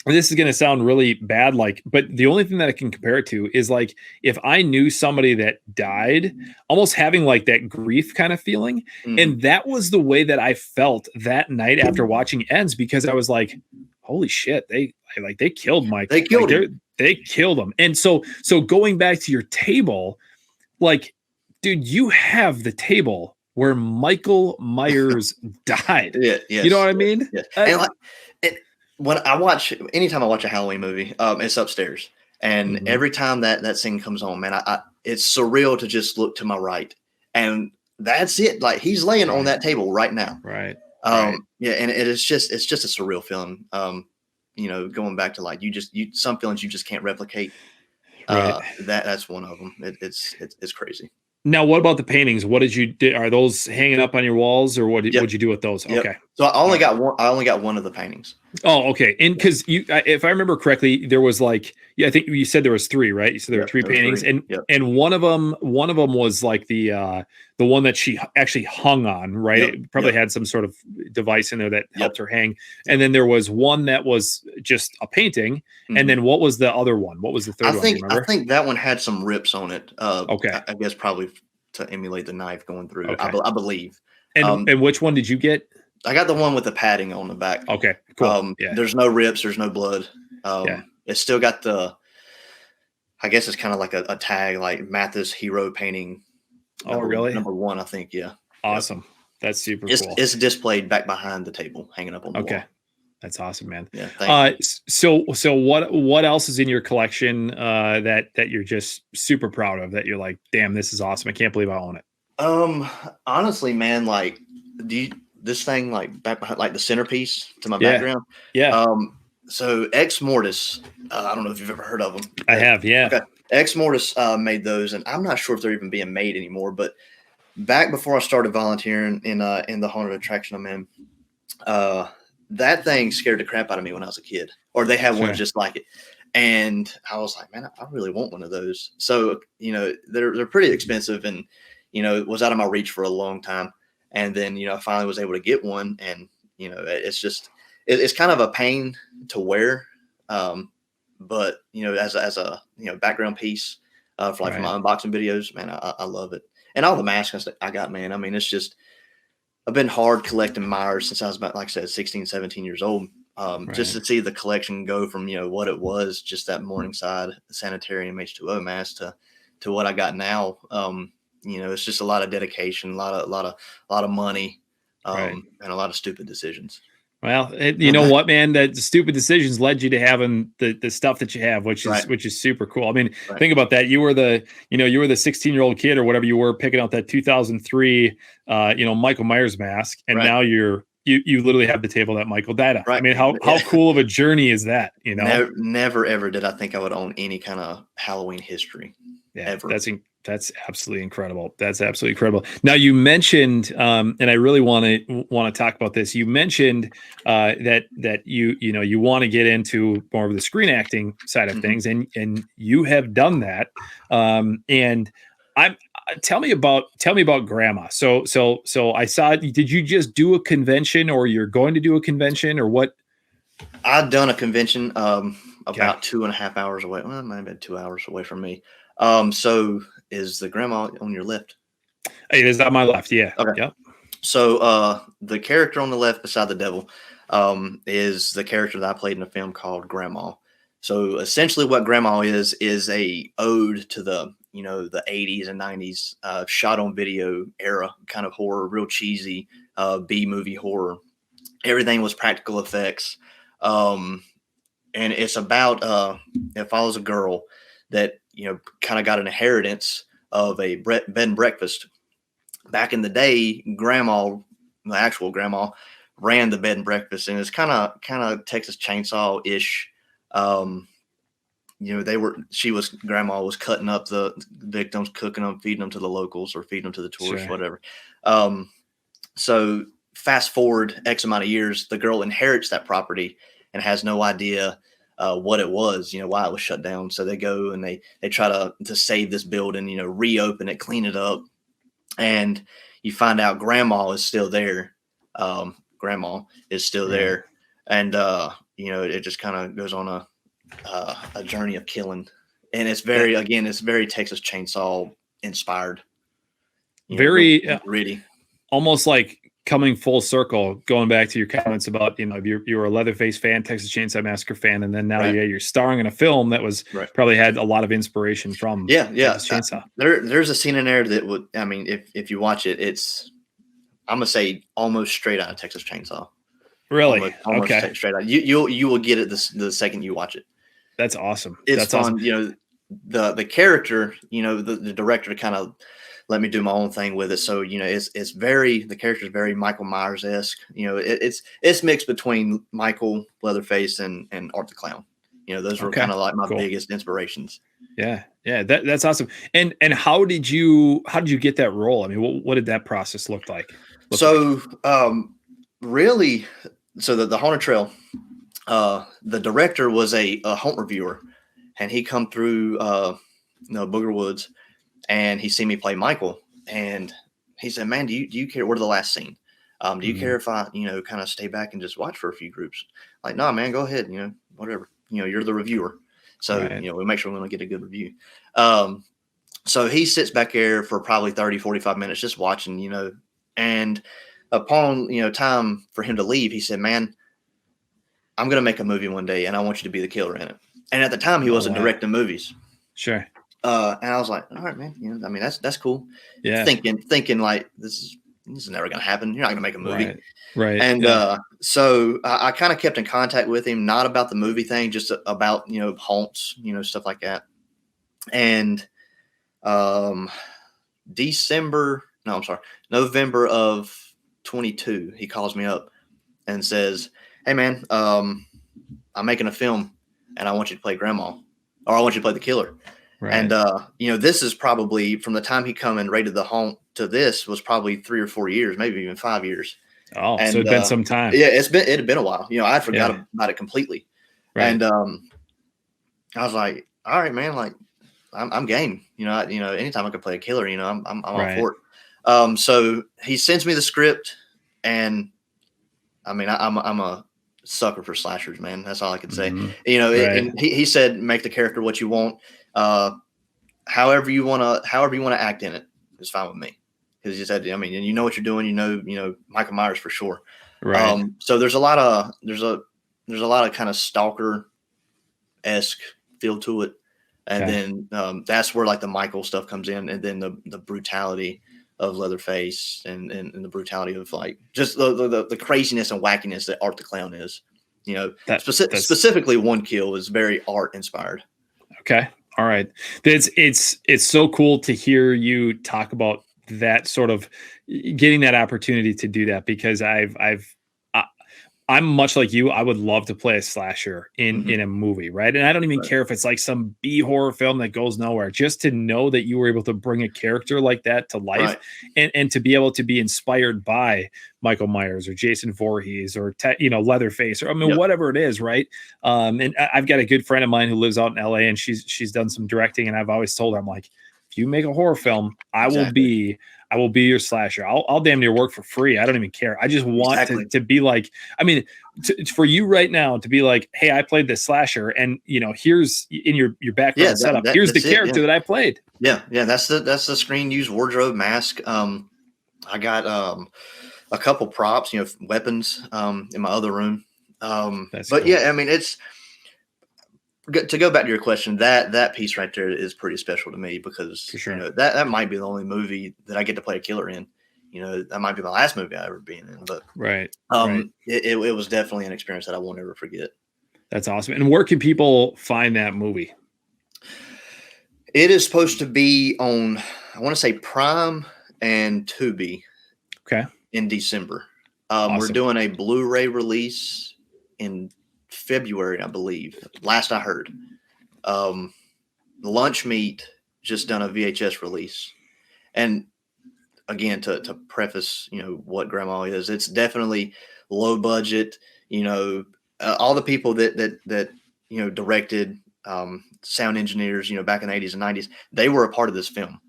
and this is going to sound really bad, but the only thing that I can compare it to is like if I knew somebody that died, almost having like that grief kind of feeling. And that was the way that I felt that night after watching Ends, because I was like, holy shit, they killed Mike. They killed him. They killed him. And so going back to your table, like, dude, you have the table where Michael Myers died. Yeah, yes, you know what I mean? Yes. And anytime I watch a Halloween movie, it's upstairs. And every time that scene comes on, man, it's surreal to just look to my right. And that's it. Like, he's laying on that table right now. Right. Yeah. And it's just a surreal feeling. Going back to like, some feelings you just can't replicate. That's one of them. It's crazy. Now, what about the paintings? What did you do? Are those hanging up on your walls, or what'd you do with those? Yep. Okay. So I only got one of the paintings. Oh, okay. And because if I remember correctly, there was like, I think you said there was three, right? You said there were three paintings, and one of them was like the one that she actually hung on, right? Yep. It probably had some sort of device in there that helped her hang. And then there was one that was just a painting. And then what was the other one? What was the third one? Do you remember? I think that one had some rips on it. Okay. I guess probably to emulate the knife going through. Okay. I believe. And which one did you get? I got the one with the padding on the back. Okay, cool. There's no rips. There's no blood. It's still got I guess it's kind of like a tag, like Mathis hero painting. Really? Number 1, I think. Yeah. Awesome. That's super cool. It's displayed back behind the table, hanging up on the wall. That's awesome, man. Yeah. Thank you. So what else is in your collection that you're just super proud of, that you're like, damn, this is awesome. I can't believe I own it. Honestly, man, like, this thing, like, back behind, like the centerpiece to my background. Yeah. So Ex Mortis, I don't know if you've ever heard of them. I have, yeah. Okay. Ex Mortis made those, and I'm not sure if they're even being made anymore. But back before I started volunteering in the haunted attraction I'm in, that thing scared the crap out of me when I was a kid. Or they had one just like it, and I was like, man, I really want one of those. So they're pretty expensive, and it was out of my reach for a long time. And then I finally was able to get one, and it's kind of a pain to wear. But as a background piece for my unboxing videos, man, I love it. And all the masks I got, man. I mean, it's just, I've been hard collecting Myers since I was about, like I said, 16, 17 years old. Just to see the collection go from what it was, just that Morningside Sanitarium H2O mask, to what I got now. It's just a lot of dedication, a lot of money, and a lot of stupid decisions. Well, you know what, man? The stupid decisions led you to having the stuff that you have, which is super cool. I mean, think about that. You were the 16-year-old kid or whatever you were, picking out that 2003, Michael Myers mask, and now you literally have the table that Michael died on. I mean, how cool of a journey is that? Never ever did I think I would own any kind of Halloween history. Yeah, ever. That's absolutely incredible. That's absolutely incredible. Now, you mentioned, and I really want to talk about this. You mentioned that you want to get into more of the screen acting side of things, and you have done that. And tell me about Grandma. So I saw. Did you just do a convention, or you're going to do a convention, or what? I've done a convention about 2.5 hours away. Well, it might have been 2 hours away from me. So is the grandma on your left? It is on my left. Yeah. Okay. Yep. So the character on the left beside the devil is the character that I played in a film called Grandma. So essentially what Grandma is a ode to the 80s and 90s shot on video era kind of horror, real cheesy B-movie horror. Everything was practical effects. And it's about it follows a girl that kind of got an inheritance of a bed and breakfast. Back in the day, Grandma, the actual Grandma, ran the bed and breakfast, and it's kind of Texas Chainsaw ish. Grandma was cutting up the victims, cooking them, feeding them to the locals, or feeding them to the tourists, whatever. So fast forward X amount of years, the girl inherits that property and has no idea what it was, why it was shut down. So they go and they try to save this building, reopen it, clean it up. and you find out grandma is still there. Grandma is still there, and it just kind of goes on a journey of killing, and it's very Texas Chainsaw inspired. Very real gritty. Almost like coming full circle, going back to your comments about, you were a Leatherface fan, Texas Chainsaw Massacre fan, and then now you're starring in a film that was probably had a lot of inspiration from Texas Chainsaw. There's a scene in there that would, if you watch it, I'm gonna say almost straight out of Texas Chainsaw. Really? Almost okay. Straight out. You will get it the second you watch it. That's awesome. It's That's fun. Awesome. The character, the director kind of let me do my own thing with it. So, the character is very Michael Myers-esque. It's mixed between Michael Leatherface and Art the Clown. Those were kind of like my biggest inspirations. Yeah. Yeah. That's awesome. And how did you get that role? I mean, what did that process look like? Really, so the Haunted Trail, the director was a haunt reviewer, and he come through, Booger Woods, and he seen me play Michael, and he said, "Man, do you care? We're the last scene. Do you care if I, kind of stay back and just watch for a few groups?" Like, "No, man, go ahead. Whatever. You're the reviewer, so we make sure we get a good review." So he sits back there for probably 30, 45 minutes just watching, and upon time for him to leave, he said, "Man, I'm gonna make a movie one day, and I want you to be the killer in it." And at the time, he wasn't directing movies. Sure. And I was like, "All right, man. That's cool." Yeah. Thinking like this is never gonna happen. You're not gonna make a movie, right? And so I kind of kept in contact with him, not about the movie thing, just about haunts, stuff like that. And November of 22, he calls me up and says, "Hey, man, I'm making a film, and I want you to play Grandma, or I want you to play the killer." Right. And this is probably from the time he come and raided the haunt to this was probably 3 or 4 years, maybe even 5 years. Oh, so it'd been some time. Yeah, it had been a while. I forgot about it completely. Right. And I was like, "All right, man, like I'm game. Anytime I can play a killer, I'm all for it." So he sends me the script, and I'm a sucker for slashers, man. That's all I can say. And he said, "Make the character what you want. However you want to act in it is fine with me." Because he said, and you know what you're doing. Michael Myers for sure. Right. So there's a lot of kind of stalker-esque feel to it, and then that's where like the Michael stuff comes in, and then the brutality of Leatherface and the brutality of like just the craziness and wackiness that Art the Clown is. Specifically one kill is very art inspired. Okay. All right. It's so cool to hear you talk about that sort of getting that opportunity to do that, because I'm much like you. I would love to play a slasher in a movie, right? And I don't even care if it's like some B horror film that goes nowhere. Just to know that you were able to bring a character like that to life, and to be able to be inspired by Michael Myers or Jason Voorhees or Leatherface, or whatever it is, right? And I've got a good friend of mine who lives out in LA, and she's done some directing, and I've always told her, I'm like, if you make a horror film, I will be your slasher. I'll damn near work for free. I don't even care. I just want to be like, for you right now to be like, hey, I played this slasher, and here's in your background setup. Here's the character that I played. Yeah. That's the screen use, wardrobe, mask. I got a couple props, weapons in my other room. But cool. It's to go back to your question. That piece right there is pretty special to me, because that might be the only movie that I get to play a killer in. That might be my last movie I ever been in. But it was definitely an experience that I won't ever forget. That's awesome. And where can people find that movie? It is supposed to be on, I want to say, Prime and Tubi. Okay. In December. Awesome. We're doing a Blu-ray release in February, I believe. Last I heard. Lunch Meat just done a VHS release. And again, to preface, what Grandma is, it's definitely low budget. All the people that directed, sound engineers, back in the 80s and 90s, they were a part of this film.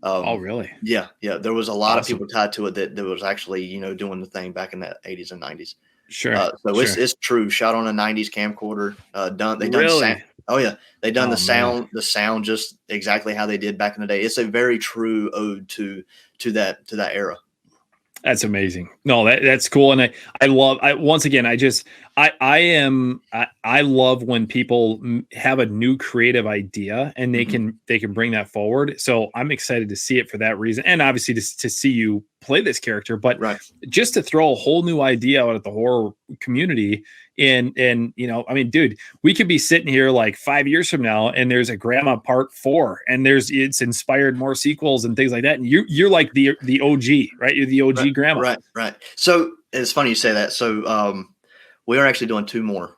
Oh, really? Yeah. There was a lot of Awesome. people tied to it that was actually, doing the thing back in the 80s and 90s. Sure. So Sure. it's true. Shot on a 90s camcorder. They done sound. Really? Oh yeah, they done Oh, man. the sound just exactly how they did back in the day. It's a very true ode to that era. That's amazing. No, that's cool. And I love, once again, I love when people have a new creative idea and they can bring that forward. So I'm excited to see it for that reason. And obviously to see you play this character, but Right. just to throw a whole new idea out at the horror community. And I mean, dude, we could be sitting here like 5 years from now and there's a Grandma Part 4 and it's inspired more sequels and things like that. And you're like the OG, right? You're the OG Grandma. Right. So it's funny you say that. So we are actually doing 2 more.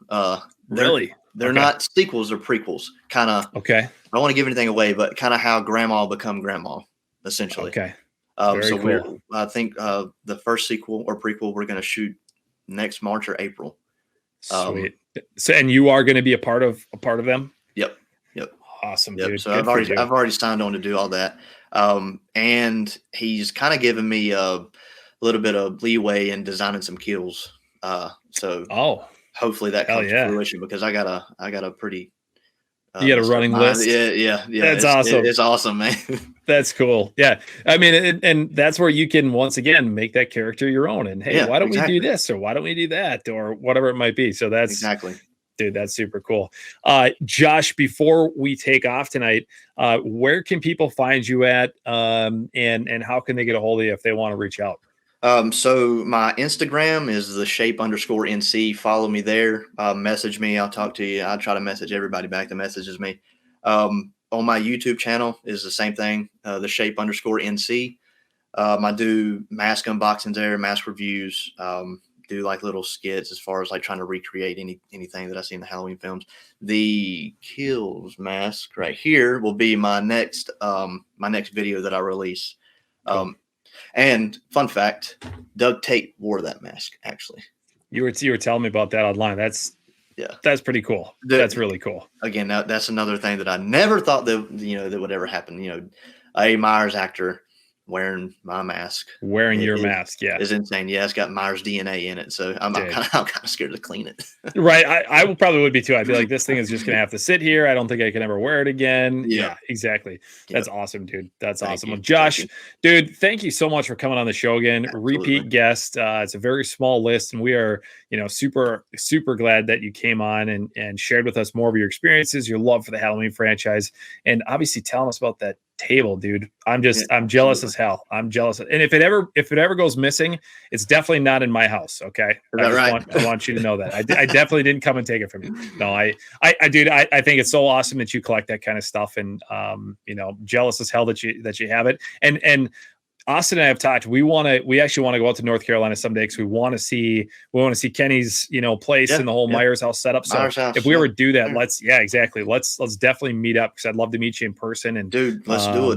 Really? They're not sequels or prequels. Kind of. Okay. I don't want to give anything away, but kind of how Grandma become Grandma, essentially. Okay. So cool. I think the first sequel or prequel we're going to shoot next March or April. Sweet. So, and you are going to be a part of them? Yep. Awesome, Yep. dude. So I've already signed on to do all that. And he's kind of given me a little bit of leeway in designing some kills. So hopefully that comes to fruition because I got a pretty you got a running list. Yeah. That's awesome. It's awesome, man. That's cool. Yeah. I mean, and that's where you can once again make that character your own. And hey, why don't we do this or why don't we do that or whatever it might be? So that's exactly, dude. That's super cool. Josh, before we take off tonight, where can people find you at? And how can they get a hold of you if they want to reach out? So my Instagram is _NC. Follow me there. Message me. I'll talk to you. I'll try to message everybody back that messages me. On my YouTube channel is the same thing. The _NC. I do mask unboxings there, mask reviews. Do like little skits as far as like trying to recreate anything that I see in the Halloween films. The Kills mask right here will be my next video that I release. Cool. And fun fact, Doug Tate wore that mask. Actually, you were telling me about that online. That's pretty cool. That's really cool. Again, that's another thing that I never thought that would ever happen. A Myers actor wearing my mask, your mask, is insane. Yeah, it's got Myers DNA in it, so I'm kind of scared to clean it. Right, I probably would be too. I'd be like, this thing is just gonna have to sit here. I don't think I can ever wear it again. Yeah, exactly. That's awesome, dude. That's awesome. Well, Josh, dude, thank you so much for coming on the show again. Absolutely. Repeat guest. It's a very small list, and we are super glad that you came on and shared with us more of your experiences, your love for the Halloween franchise, and obviously telling us about that table, dude. I'm jealous as hell. I'm jealous. And if it ever goes missing, it's definitely not in my house. Okay. I want you to know that. I definitely didn't come and take it from you. No, I think it's so awesome that you collect that kind of stuff and, jealous as hell that you have it. And Austin and I have talked. We actually want to go out to North Carolina someday because we want to see Kenny's place and the whole Myers house setup. So if we ever do that, let's definitely meet up because I'd love to meet you in person. And dude, let's do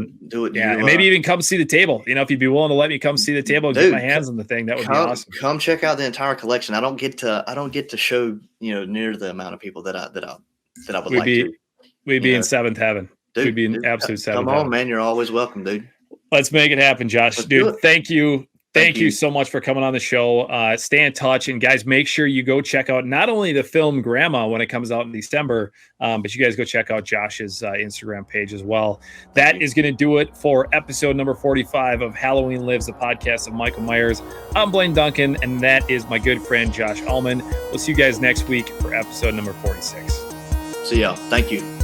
it. Yeah, and maybe even come see the table. If you'd be willing to let me come see the table and get my hands on the thing, that would be awesome. Come check out the entire collection. I don't get to show near the amount of people that I would like to. We'd be in seventh heaven. Dude, we'd be in absolute seventh heaven. Come on, man. You're always welcome, dude. Let's make it happen, Josh. Dude, thank you. Thank you so much for coming on the show. Stay in touch. And guys, make sure you go check out not only the film Grandma when it comes out in December, but you guys go check out Josh's Instagram page as well. That is going to do it for episode number 45 of Halloween Lives, the podcast of Michael Myers. I'm Blaine Duncan, and that is my good friend, Josh Ullman. We'll see you guys next week for episode number 46. See y'all. Thank you.